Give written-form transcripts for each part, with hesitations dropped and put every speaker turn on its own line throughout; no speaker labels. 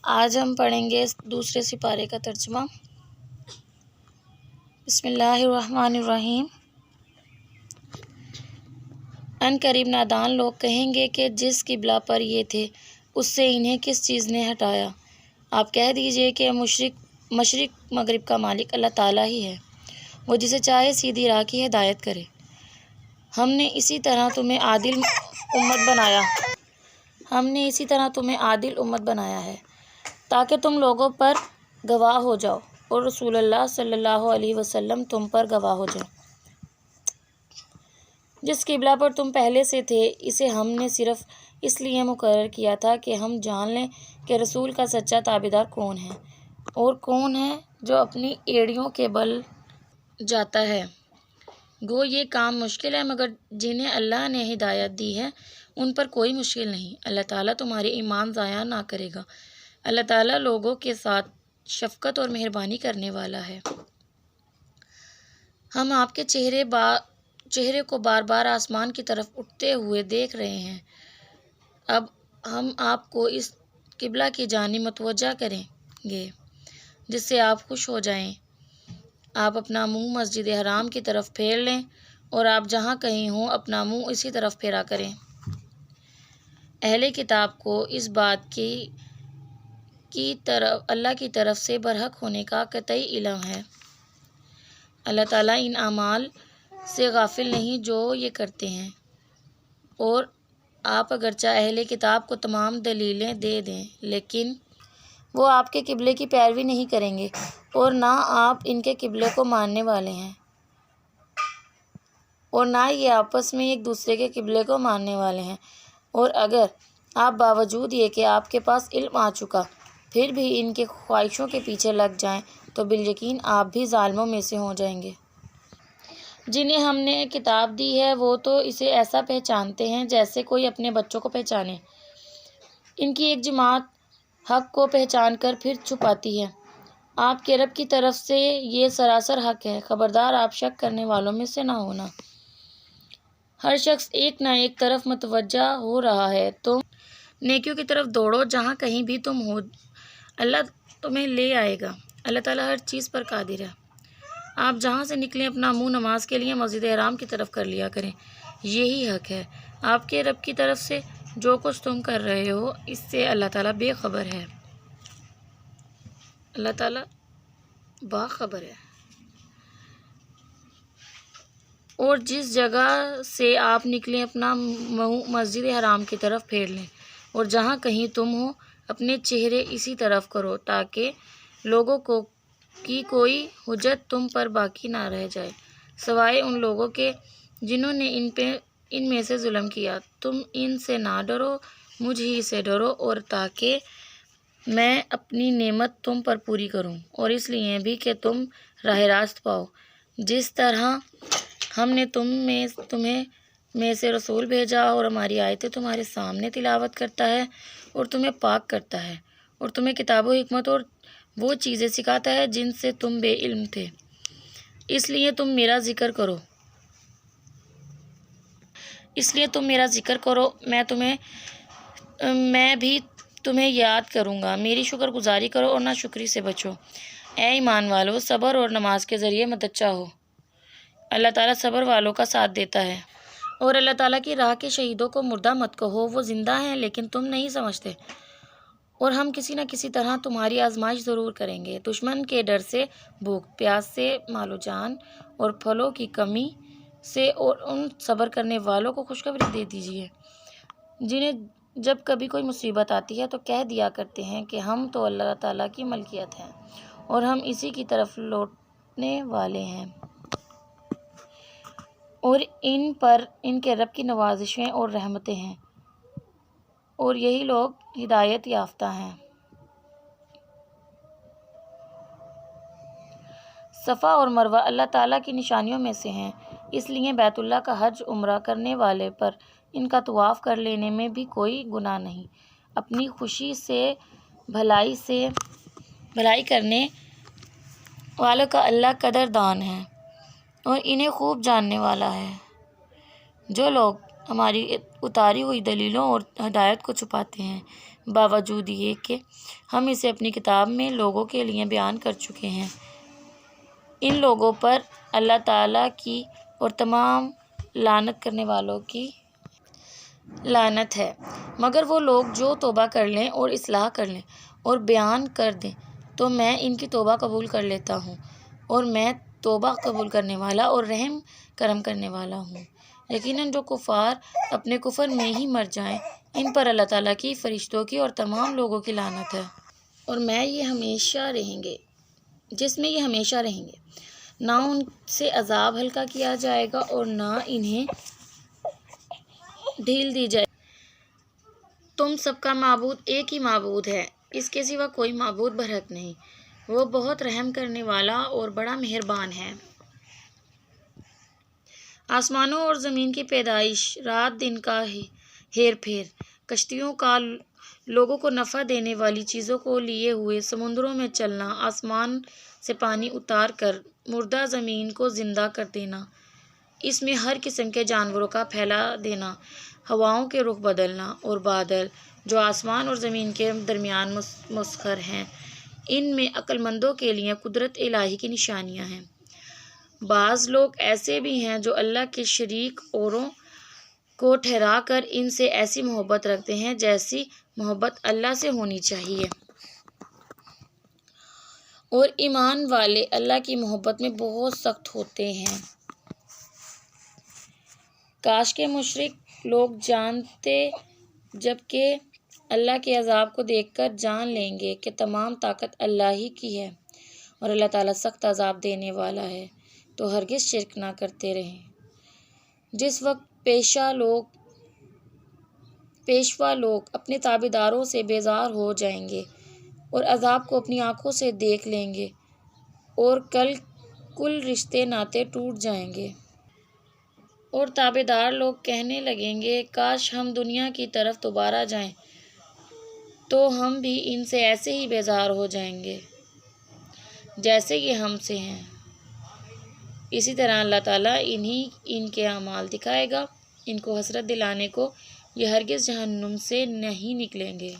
آج ہم پڑھیں گے دوسرے سپارے کا ترجمہ۔ بسم اللہ الرحمن الرحیم۔ ان قریب نادان لوگ کہیں گے کہ جس قبلہ پر یہ تھے اس سے انہیں کس چیز نے ہٹایا۔ آپ کہہ دیجئے کہ مشرق مغرب کا مالک اللہ تعالیٰ ہی ہے، وہ جسے چاہے سیدھی راہ کی ہدایت کرے۔ ہم نے اسی طرح تمہیں عادل امت بنایا ہے تاکہ تم لوگوں پر گواہ ہو جاؤ اور رسول اللہ صلی اللہ علیہ وسلم تم پر گواہ ہو جائے۔ جس قبلہ پر تم پہلے سے تھے اسے ہم نے صرف اس لیے مقرر کیا تھا کہ ہم جان لیں کہ رسول کا سچا تابعدار کون ہے اور کون ہے جو اپنی ایڑیوں کے بل جاتا ہے۔ گو یہ کام مشکل ہے، مگر جنہیں اللہ نے ہدایت دی ہے ان پر کوئی مشکل نہیں۔ اللہ تعالیٰ تمہارے ایمان ضائع نہ کرے گا۔ اللہ تعالیٰ لوگوں کے ساتھ شفقت اور مہربانی کرنے والا ہے۔ ہم آپ کے چہرے کو بار بار آسمان کی طرف اٹھتے ہوئے دیکھ رہے ہیں۔ اب ہم آپ کو اس قبلہ کی جانب متوجہ کریں گے جس سے آپ خوش ہو جائیں۔ آپ اپنا منہ مسجد حرام کی طرف پھیر لیں اور آپ جہاں کہیں ہوں اپنا منہ اسی طرف پھیرا کریں۔ اہل کتاب کو اس بات کی طرف اللہ کی طرف سے برحق ہونے کا قطعی علم ہے۔ اللہ تعالیٰ ان اعمال سے غافل نہیں جو یہ کرتے ہیں، اور آپ اگرچہ اہل کتاب کو تمام دلیلیں دے دیں لیکن وہ آپ کے قبلے کی پیروی نہیں کریں گے اور نہ آپ ان کے قبلے کو ماننے والے ہیں اور نہ یہ آپس میں ایک دوسرے کے قبلے کو ماننے والے ہیں۔ اور اگر آپ باوجود یہ کہ آپ کے پاس علم آ چکا پھر بھی ان کے خواہشوں کے پیچھے لگ جائیں تو بالیقین آپ بھی ظالموں میں سے ہو جائیں گے۔ جنہیں ہم نے کتاب دی ہے وہ تو اسے ایسا پہچانتے ہیں جیسے کوئی اپنے بچوں کو پہچانے۔ ان کی ایک جماعت حق کو پہچان کر پھر چھپاتی ہے۔ آپ کے رب کی طرف سے یہ سراسر حق ہے، خبردار آپ شک کرنے والوں میں سے نہ ہونا۔ ہر شخص ایک نہ ایک طرف متوجہ ہو رہا ہے، تم نیکیوں کی طرف دوڑو، جہاں کہیں بھی تم ہو اللہ تمہیں لے آئے گا۔ اللہ تعالیٰ ہر چیز پر قادر ہے۔ آپ جہاں سے نکلیں اپنا منہ نماز کے لیے مسجد حرام کی طرف کر لیا کریں، یہی حق ہے۔ آپ کے رب کی طرف سے جو کچھ تم کر رہے ہو اس سے اللہ تعالیٰ بے خبر ہے۔ اللہ تعالیٰ باخبر ہے۔ اور جس جگہ سے آپ نکلیں اپنا منہ مسجد حرام کی طرف پھیر لیں، اور جہاں کہیں تم ہو اپنے چہرے اسی طرف کرو تاکہ لوگوں کی کوئی حجت تم پر باقی نہ رہ جائے سوائے ان لوگوں کے جنہوں نے ان میں سے ظلم کیا۔ تم ان سے نہ ڈرو، مجھ ہی سے ڈرو، اور تاکہ میں اپنی نعمت تم پر پوری کروں، اور اس لیے بھی کہ تم راہ راست پاؤ۔ جس طرح ہم نے تمہیں میں سے رسول بھیجا اور ہماری آیتیں تمہارے سامنے تلاوت کرتا ہے اور تمہیں پاک کرتا ہے اور تمہیں کتاب و حکمت اور وہ چیزیں سکھاتا ہے جن سے تم بے علم تھے، اس لیے تم میرا ذکر کرو، میں بھی تمہیں یاد کروں گا۔ میری شکر گزاری کرو اور ناشکری سے بچو۔ اے ایمان والو، صبر اور نماز کے ذریعے مدد چاہو۔ اللہ تعالیٰ صبر والوں کا ساتھ دیتا ہے۔ اور اللہ تعالیٰ کی راہ کے شہیدوں کو مردہ مت کہو، وہ زندہ ہیں لیکن تم نہیں سمجھتے۔ اور ہم کسی نہ کسی طرح تمہاری آزمائش ضرور کریں گے۔ دشمن کے ڈر سے، بھوک پیاس سے، مال و جان اور پھلوں کی کمی سے، اور ان صبر کرنے والوں کو خوشخبری دے دیجیے جنہیں جب کبھی کوئی مصیبت آتی ہے تو کہہ دیا کرتے ہیں کہ ہم تو اللہ تعالیٰ کی ملکیت ہیں اور ہم اسی کی طرف لوٹنے والے ہیں، اور ان پر ان کے رب کی نوازشیں اور رحمتیں ہیں، اور یہی لوگ ہدایت یافتہ ہیں۔ صفا اور مروہ اللہ تعالیٰ کی نشانیوں میں سے ہیں، اس لیے بیت اللہ کا حج عمرہ کرنے والے پر ان کا طواف کر لینے میں بھی کوئی گناہ نہیں۔ اپنی خوشی سے بھلائی کرنے والوں کا اللہ قدردان ہے اور انہیں خوب جاننے والا ہے۔ جو لوگ ہماری اتاری ہوئی دلیلوں اور ہدایت کو چھپاتے ہیں باوجود یہ کہ ہم اسے اپنی کتاب میں لوگوں کے لیے بیان کر چکے ہیں۔ ان لوگوں پر اللہ تعالیٰ کی اور تمام لعنت کرنے والوں کی لعنت ہے، مگر وہ لوگ جو توبہ کر لیں اور اصلاح کر لیں اور بیان کر دیں تو میں ان کی توبہ قبول کر لیتا ہوں، اور میں توبہ قبول کرنے والا اور رحم کرم کرنے والا ہوں۔ یقیناً جو کفار اپنے کفر میں ہی مر جائیں، ان پر اللہ تعالیٰ کی، فرشتوں کی اور تمام لوگوں کی لعنت ہے، اور جس میں یہ ہمیشہ رہیں گے۔ نہ ان سے عذاب ہلکا کیا جائے گا اور نہ انہیں ڈھیل دی جائے گی۔ تم سب کا معبود ایک ہی معبود ہے، اس کے سوا کوئی معبود برحق نہیں، وہ بہت رحم کرنے والا اور بڑا مہربان ہے۔ آسمانوں اور زمین کی پیدائش، رات دن کا ہیر پھیر، کشتیوں کا لوگوں کو نفع دینے والی چیزوں کو لیے ہوئے سمندروں میں چلنا، آسمان سے پانی اتار کر مردہ زمین کو زندہ کر دینا، اس میں ہر قسم کے جانوروں کا پھیلا دینا، ہواؤں کے رخ بدلنا اور بادل جو آسمان اور زمین کے درمیان مسخر ہیں، ان میں عقل مندوں کے لیے قدرت الہی کی نشانیاں ہیں۔ بعض لوگ ایسے بھی ہیں جو اللہ کے شریک اوروں کو ٹھہرا کر ان سے ایسی محبت رکھتے ہیں جیسی محبت اللہ سے ہونی چاہیے، اور ایمان والے اللہ کی محبت میں بہت سخت ہوتے ہیں۔ کاش کہ مشرک لوگ جانتے، جبکہ اللہ کے عذاب کو دیکھ کر جان لیں گے کہ تمام طاقت اللہ ہی کی ہے، اور اللہ تعالیٰ سخت عذاب دینے والا ہے، تو ہرگز شرک نہ کرتے رہیں۔ جس وقت پیشوا لوگ اپنے تابعداروں سے بیزار ہو جائیں گے اور عذاب کو اپنی آنکھوں سے دیکھ لیں گے، اور کل رشتے ناطے ٹوٹ جائیں گے، اور تابعدار لوگ کہنے لگیں گے کاش ہم دنیا کی طرف دوبارہ جائیں تو ہم بھی ان سے ایسے ہی بیزار ہو جائیں گے جیسے یہ ہم سے ہیں۔ اسی طرح اللہ تعالیٰ ان کے اعمال دکھائے گا، ان کو حسرت دلانے کو، یہ ہرگز جہنم سے نہیں نکلیں گے۔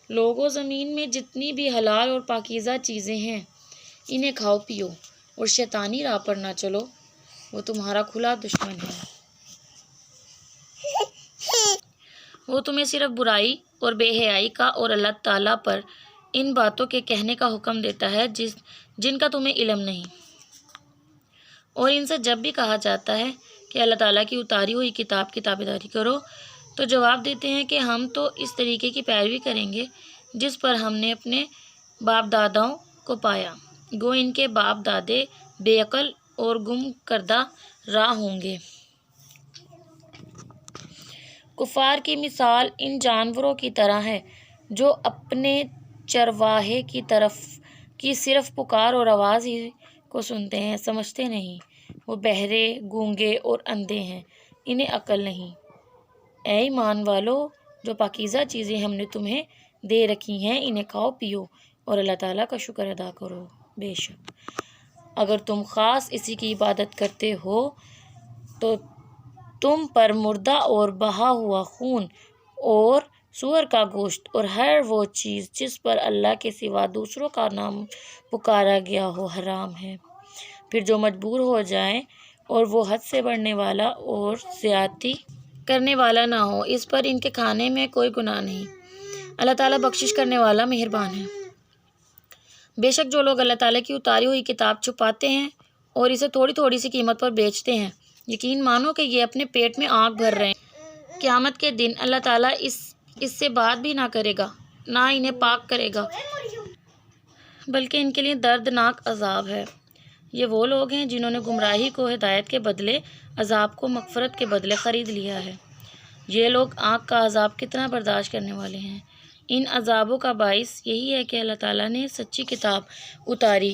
لوگو، زمین میں جتنی بھی حلال اور پاکیزہ چیزیں ہیں انہیں کھاؤ پیو اور شیطانی راہ پر نہ چلو، وہ تمہارا کھلا دشمن ہے۔ وہ تمہیں صرف برائی اور بے حیائی کا اور اللہ تعالیٰ پر ان باتوں کے کہنے کا حکم دیتا ہے جن کا تمہیں علم نہیں، اور ان سے جب بھی کہا جاتا ہے کہ اللہ تعالیٰ کی اتاری ہوئی کتاب کی تابعداری کرو تو جواب دیتے ہیں کہ ہم تو اس طریقے کی پیروی کریں گے جس پر ہم نے اپنے باپ داداؤں کو پایا، گو ان کے باپ دادے بے عقل اور گم کردہ راہ ہوں گے۔ کفار کی مثال ان جانوروں کی طرح ہے جو اپنے چرواہے کی طرف کی صرف پکار اور آواز ہی کو سنتے ہیں، سمجھتے نہیں۔ وہ بہرے، گونگے اور اندھے ہیں، انہیں عقل نہیں۔ اے ایمان والو، جو پاکیزہ چیزیں ہم نے تمہیں دے رکھی ہیں انہیں کھاؤ پیو اور اللہ تعالیٰ کا شکر ادا کرو۔ بے شک اگر تم خاص اسی کی عبادت کرتے ہو تو تم پر مردہ اور بہا ہوا خون اور سور کا گوشت اور ہر وہ چیز جس پر اللہ کے سوا دوسروں کا نام پکارا گیا ہو حرام ہے۔ پھر جو مجبور ہو جائے اور وہ حد سے بڑھنے والا اور زیادتی کرنے والا نہ ہو، اس پر ان کے کھانے میں کوئی گناہ نہیں، اللہ تعالیٰ بخشش کرنے والا مہربان ہے۔ بے شک جو لوگ اللہ تعالیٰ کی اتاری ہوئی کتاب چھپاتے ہیں اور اسے تھوڑی تھوڑی سی قیمت پر بیچتے ہیں، یقین مانو کہ یہ اپنے پیٹ میں آگ بھر رہے ہیں۔ قیامت کے دن اللہ تعالیٰ اس سے بات بھی نہ کرے گا، نہ انہیں پاک کرے گا، بلکہ ان کے لیے دردناک عذاب ہے۔ یہ وہ لوگ ہیں جنہوں نے گمراہی کو ہدایت کے بدلے، عذاب کو مغفرت کے بدلے خرید لیا ہے۔ یہ لوگ آگ کا عذاب کتنا برداشت کرنے والے ہیں۔ ان عذابوں کا باعث یہی ہے کہ اللہ تعالیٰ نے سچی کتاب اتاری،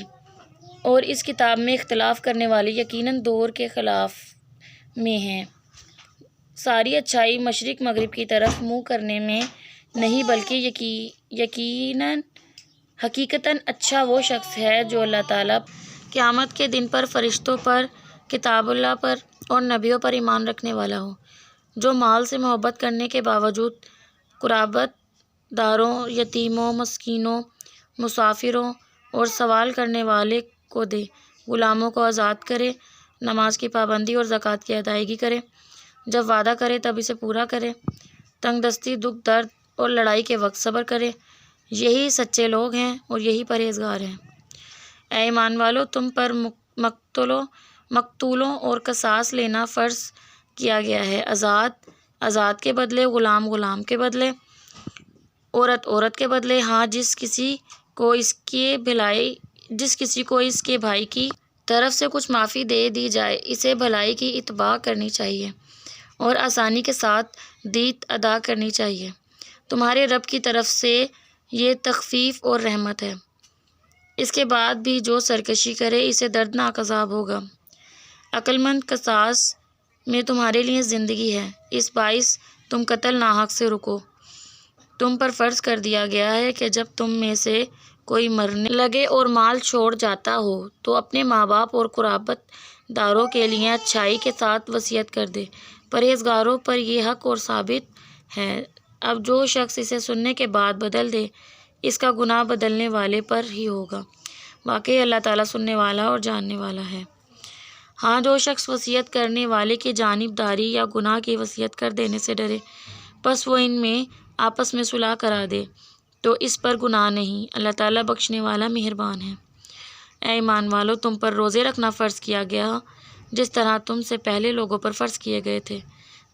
اور اس کتاب میں اختلاف کرنے والے یقیناً دور کے خلاف میں ہیں۔ ساری اچھائی مشرق مغرب کی طرف منہ کرنے میں نہیں، بلکہ حقیقتاً اچھا وہ شخص ہے جو اللہ تعالیٰ قیامت کے دن پر، فرشتوں پر، کتاب اللہ پر اور نبیوں پر ایمان رکھنے والا ہو۔ جو مال سے محبت کرنے کے باوجود قرابت داروں، یتیموں، مسکینوں، مسافروں اور سوال کرنے والے کو دے، غلاموں کو آزاد کرے، نماز کی پابندی اور زکوٰۃ کی ادائیگی کرے، جب وعدہ کرے تب اسے پورا کرے، تنگ دستی، دکھ درد اور لڑائی کے وقت صبر کرے، یہی سچے لوگ ہیں اور یہی پرہیزگار ہیں۔ اے ایمان والو، تم پر مقتولوں اور قصاص لینا فرض کیا گیا ہے، آزاد کے بدلے، غلام کے بدلے، عورت کے بدلے، ہاں جس کسی کو اس کے بھائی کی طرف سے کچھ معافی دے دی جائے اسے بھلائی کی اتباع کرنی چاہیے اور آسانی کے ساتھ دیت ادا کرنی چاہیے، تمہارے رب کی طرف سے یہ تخفیف اور رحمت ہے۔ اس کے بعد بھی جو سرکشی کرے اسے دردناک عذاب ہوگا۔ عقل مند قصاص میں تمہارے لیے زندگی ہے، اس باعث تم قتل ناحق سے رکو۔ تم پر فرض کر دیا گیا ہے کہ جب تم میں سے کوئی مرنے لگے اور مال چھوڑ جاتا ہو تو اپنے ماں باپ اور قرابت داروں کے لیے اچھائی کے ساتھ وصیت کر دے، پرہیزگاروں پر یہ حق اور ثابت ہے۔ اب جو شخص اسے سننے کے بعد بدل دے اس کا گناہ بدلنے والے پر ہی ہوگا، واقعی اللہ تعالیٰ سننے والا اور جاننے والا ہے۔ ہاں جو شخص وصیت کرنے والے کی جانب داری یا گناہ کی وصیت کر دینے سے ڈرے پس وہ ان میں آپس میں صلح کرا دے تو اس پر گناہ نہیں، اللہ تعالیٰ بخشنے والا مہربان ہے۔ اے ایمان والو، تم پر روزے رکھنا فرض کیا گیا جس طرح تم سے پہلے لوگوں پر فرض کیے گئے تھے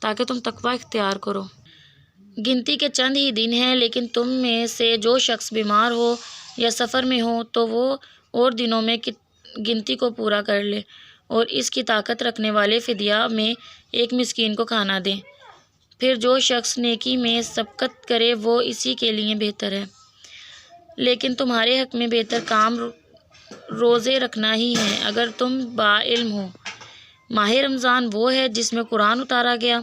تاکہ تم تقوی اختیار کرو۔ گنتی کے چند ہی دن ہیں، لیکن تم میں سے جو شخص بیمار ہو یا سفر میں ہو تو وہ اور دنوں میں گنتی کو پورا کر لے اور اس کی طاقت رکھنے والے فدیہ میں ایک مسکین کو کھانا دیں۔ پھر جو شخص نیکی میں سبقت کرے وہ اسی کے لیے بہتر ہے، لیکن تمہارے حق میں بہتر کام روزے رکھنا ہی ہے اگر تم با علم ہو۔ ماہ رمضان وہ ہے جس میں قرآن اتارا گیا،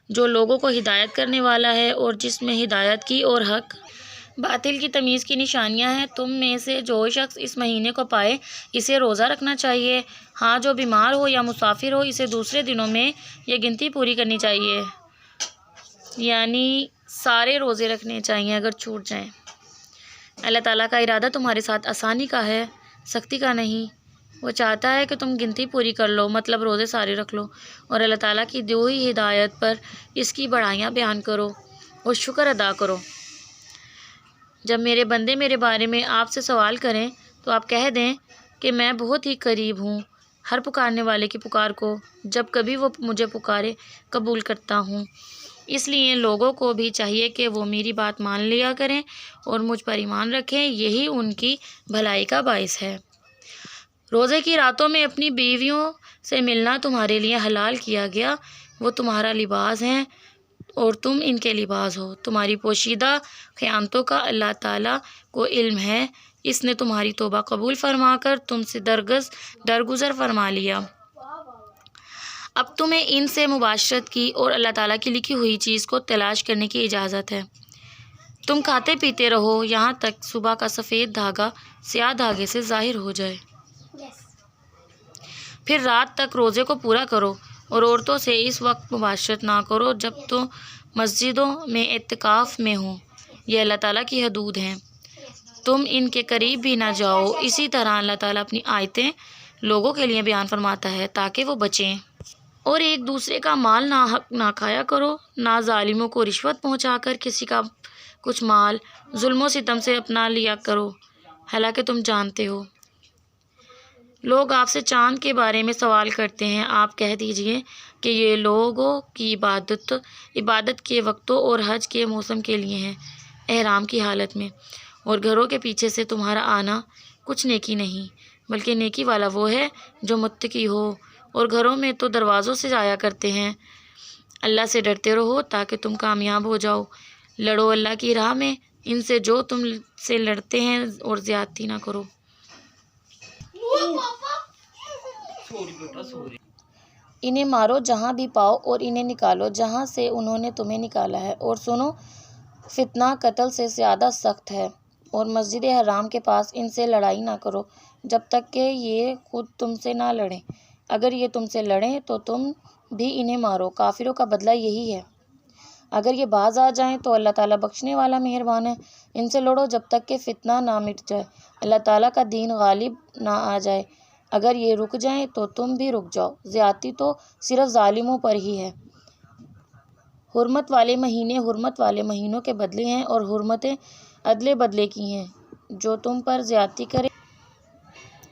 جو لوگوں کو ہدایت کرنے والا ہے اور جس میں ہدایت کی اور حق باطل کی تمیز کی نشانیاں ہیں۔ تم میں سے جو شخص اس مہینے کو پائے اسے روزہ رکھنا چاہیے، ہاں جو بیمار ہو یا مسافر ہو اسے دوسرے دنوں میں یہ گنتی پوری کرنی چاہیے، یعنی سارے روزے رکھنے چاہیے اگر چھوٹ جائیں۔ اللہ تعالیٰ کا ارادہ تمہارے ساتھ آسانی کا ہے، سختی کا نہیں، وہ چاہتا ہے کہ تم گنتی پوری کر لو، مطلب روزے سارے رکھ لو اور اللہ تعالیٰ کی دی ہوئی ہدایت پر اس کی بڑائیاں بیان کرو اور شکر ادا کرو۔ جب میرے بندے میرے بارے میں آپ سے سوال کریں تو آپ کہہ دیں کہ میں بہت ہی قریب ہوں ہر پکارنے والے کی پکار کو، جب کبھی وہ مجھے پکارے قبول کرتا ہوں۔ اس لیے لوگوں کو بھی چاہیے کہ وہ میری بات مان لیا کریں اور مجھ پر ایمان رکھیں، یہی ان کی بھلائی کا باعث ہے۔ روزے کی راتوں میں اپنی بیویوں سے ملنا تمہارے لیے حلال کیا گیا، وہ تمہارا لباس ہیں اور تم ان کے لباس ہو۔ تمہاری پوشیدہ خیانتوں کا اللہ تعالیٰ کو علم ہے، اس نے تمہاری توبہ قبول فرما کر تم سے درگزر فرما لیا۔ اب تمہیں ان سے مباشرت کی اور اللہ تعالیٰ کی لکھی ہوئی چیز کو تلاش کرنے کی اجازت ہے۔ تم کھاتے پیتے رہو یہاں تک صبح کا سفید دھاگا سیاہ دھاگے سے ظاہر ہو جائے، پھر رات تک روزے کو پورا کرو اور عورتوں سے اس وقت مباشرت نہ کرو جب تم مسجدوں میں اعتکاف میں ہو، یہ اللہ تعالیٰ کی حدود ہیں، تم ان کے قریب بھی نہ جاؤ۔ اسی طرح اللہ تعالیٰ اپنی آیتیں لوگوں کے لیے بیان فرماتا ہے تاکہ وہ بچیں۔ اور ایک دوسرے کا مال ناحق نہ کھایا کرو، نہ ظالموں کو رشوت پہنچا کر کسی کا کچھ مال ظلم و ستم سے اپنا لیا کرو، حالانکہ تم جانتے ہو۔ لوگ آپ سے چاند کے بارے میں سوال کرتے ہیں، آپ کہہ دیجئے کہ یہ لوگوں کی عبادت کے وقتوں اور حج کے موسم کے لیے ہیں، احرام کی حالت میں، اور گھروں کے پیچھے سے تمہارا آنا کچھ نیکی نہیں، بلکہ نیکی والا وہ ہے جو متقی ہو، اور گھروں میں تو دروازوں سے جایا کرتے ہیں۔ اللہ سے ڈرتے رہو تاکہ تم کامیاب ہو جاؤ، لڑو اللہ کی راہ میں ان سے جو تم سے لڑتے ہیں اور زیادتی نہ کرو۔ انہیں مارو جہاں بھی پاؤ اور انہیں نکالو جہاں سے انہوں نے تمہیں نکالا ہے، اور سنو فتنہ قتل سے زیادہ سخت ہے، اور مسجد حرام کے پاس ان سے لڑائی نہ کرو جب تک کہ یہ خود تم سے نہ لڑیں، اگر یہ تم سے لڑیں تو تم بھی انہیں مارو، کافروں کا بدلہ یہی ہے۔ اگر یہ باز آ جائیں تو اللہ تعالیٰ بخشنے والا مہربان ہے، ان سے لڑو جب تک کہ فتنہ نہ مٹ جائے، اللہ تعالیٰ کا دین غالب نہ آ جائے۔ اگر یہ رک جائیں تو تم بھی رک جاؤ، زیادتی تو صرف ظالموں پر ہی ہے۔ حرمت والے مہینوں کے بدلے ہیں، اور حرمتیں عدل بدلے کی ہیں۔ جو تم پر زیادتی کرے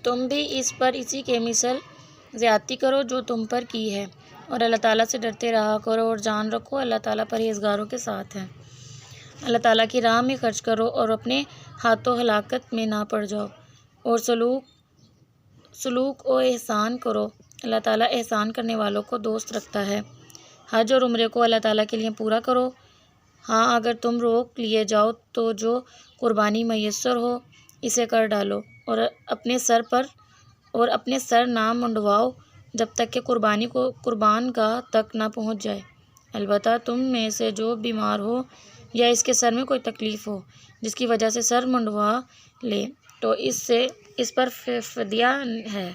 تم بھی اس پر اسی کے مثل زیادتی کرو جو تم پر کی ہے، اور اللہ تعالیٰ سے ڈرتے رہا کرو، اور جان رکھو اللہ تعالیٰ پرہیزگاروں کے ساتھ ہے۔ اللہ تعالیٰ کی راہ میں خرچ کرو اور اپنے ہاتھوں ہلاکت میں نہ پڑ جاؤ، اور سلوک و احسان کرو، اللہ تعالیٰ احسان کرنے والوں کو دوست رکھتا ہے۔ حج اور عمرے کو اللہ تعالیٰ کے لیے پورا کرو۔ ہاں اگر تم روک لیے جاؤ تو جو قربانی میسر ہو اسے کر ڈالو، اور اپنے سر نہ منڈواؤ جب تک کہ قربانی کو قربان گاہ تک نہ پہنچ جائے۔ البتہ تم میں سے جو بیمار ہو یا اس کے سر میں کوئی تکلیف ہو جس کی وجہ سے سر منڈوا لے تو اس پر فدیہ ہے،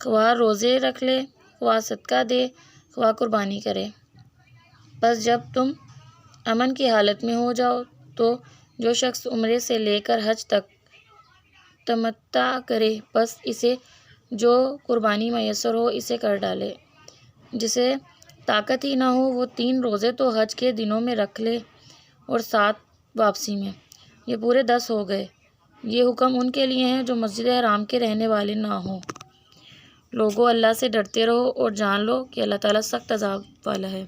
خواہ روزے رکھ لے، خواہ صدقہ دے، خواہ قربانی کرے۔ بس جب تم امن کی حالت میں ہو جاؤ تو جو شخص عمرے سے لے کر حج تک تمتع کرے بس اسے جو قربانی میسر ہو اسے کر ڈالے۔ جسے طاقت ہی نہ ہو وہ 3 روزے تو حج کے دنوں میں رکھ لے اور 7 واپسی میں، یہ پورے 10 ہو گئے۔ یہ حکم ان کے لیے ہیں جو مسجد حرام کے رہنے والے نہ ہوں۔ لوگوں اللہ سے ڈرتے رہو اور جان لو کہ اللہ تعالیٰ سخت عذاب والا ہے۔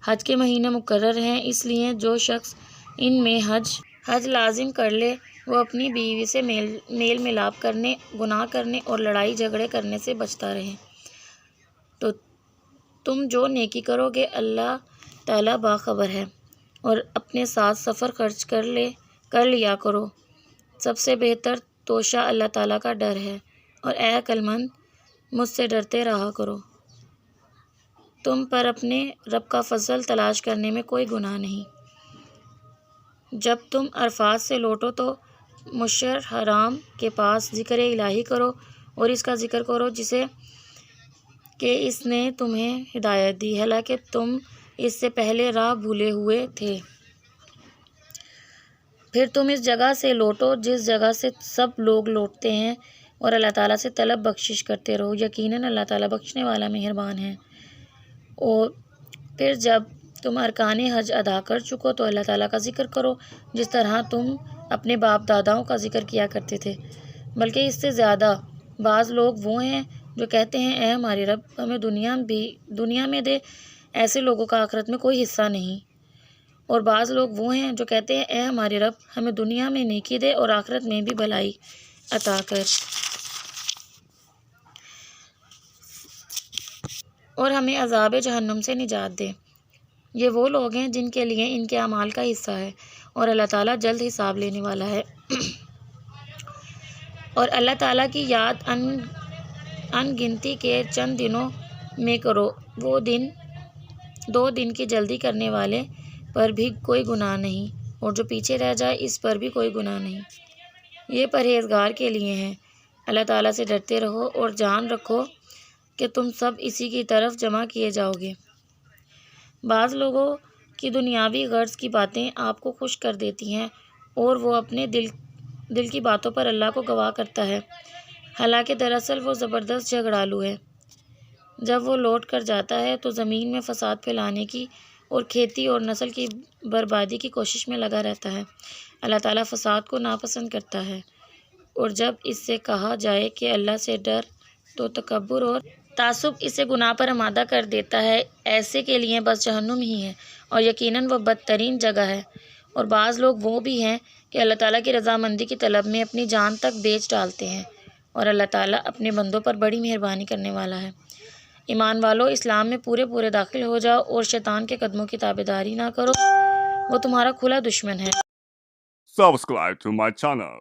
حج کے مہینے مقرر ہیں، اس لیے جو شخص ان میں حج لازم کر لے وہ اپنی بیوی سے میل ملاپ کرنے، گناہ کرنے اور لڑائی جھگڑے کرنے سے بچتا رہے۔ تو تم جو نیکی کرو گے اللہ تعالیٰ باخبر ہے، اور اپنے ساتھ سفر خرچ کر لیا کرو۔ سب سے بہتر توشہ اللہ تعالیٰ کا ڈر ہے، اور اے عقل مند مجھ سے ڈرتے رہا کرو۔ تم پر اپنے رب کا فضل تلاش کرنے میں کوئی گناہ نہیں۔ جب تم عرفات سے لوٹو تو مشعر حرام کے پاس ذکر الہی کرو اور اس کا ذکر کرو جسے کہ اس نے تمہیں ہدایت دی، حالانکہ تم اس سے پہلے راہ بھولے ہوئے تھے۔ پھر تم اس جگہ سے لوٹو جس جگہ سے سب لوگ لوٹتے ہیں، اور اللہ تعالیٰ سے طلب بخشش کرتے رہو، یقیناً اللہ تعالیٰ بخشنے والا مہربان ہے۔ اور پھر جب تم ارکان حج ادا کر چکو تو اللہ تعالیٰ کا ذکر کرو جس طرح تم اپنے باپ داداؤں کا ذکر کیا کرتے تھے، بلکہ اس سے زیادہ۔ بعض لوگ وہ ہیں جو کہتے ہیں اے ہمارے رب ہمیں دنیا میں دے، ایسے لوگوں کا آخرت میں کوئی حصہ نہیں۔ اور بعض لوگ وہ ہیں جو کہتے ہیں اے ہمارے رب ہمیں دنیا میں نیکی دے اور آخرت میں بھی بھلائی عطا کر، اور ہمیں عذاب جہنم سے نجات دے۔ یہ وہ لوگ ہیں جن کے لیے ان کے اعمال کا حصہ ہے، اور اللہ تعالیٰ جلد حساب لینے والا ہے۔ اور اللہ تعالیٰ کی یاد ان گنتی کے چند دنوں میں کرو، وہ 2 دن کی جلدی کرنے والے پر بھی کوئی گناہ نہیں، اور جو پیچھے رہ جائے اس پر بھی کوئی گناہ نہیں۔ یہ پرہیزگار کے لیے ہیں۔ اللہ تعالیٰ سے ڈرتے رہو اور جان رکھو کہ تم سب اسی کی طرف جمع کیے جاؤ گے۔ بعض لوگوں کی دنیاوی غرض کی باتیں آپ کو خوش کر دیتی ہیں، اور وہ اپنے دل کی باتوں پر اللہ کو گواہ کرتا ہے، حالانکہ دراصل وہ زبردست جھگڑالو ہے۔ جب وہ لوٹ کر جاتا ہے تو زمین میں فساد پھیلانے کی اور کھیتی اور نسل کی بربادی کی کوشش میں لگا رہتا ہے۔ اللہ تعالیٰ فساد کو ناپسند کرتا ہے، اور جب اس سے کہا جائے کہ اللہ سے ڈر تو تکبر اور تعصب اسے گناہ پر آمادہ کر دیتا ہے۔ ایسے کے لیے بس جہنم ہی ہے، اور یقیناً وہ بدترین جگہ ہے۔ اور بعض لوگ وہ بھی ہیں کہ اللہ تعالیٰ کی رضامندی کی طلب میں اپنی جان تک بیچ ڈالتے ہیں، اور اللہ تعالیٰ اپنے بندوں پر بڑی مہربانی کرنے والا ہے۔ ایمان والو، اسلام میں پورے داخل ہو جاؤ اور شیطان کے قدموں کی تابعداری نہ کرو، وہ تمہارا کھلا دشمن ہے۔
Subscribe to my channel.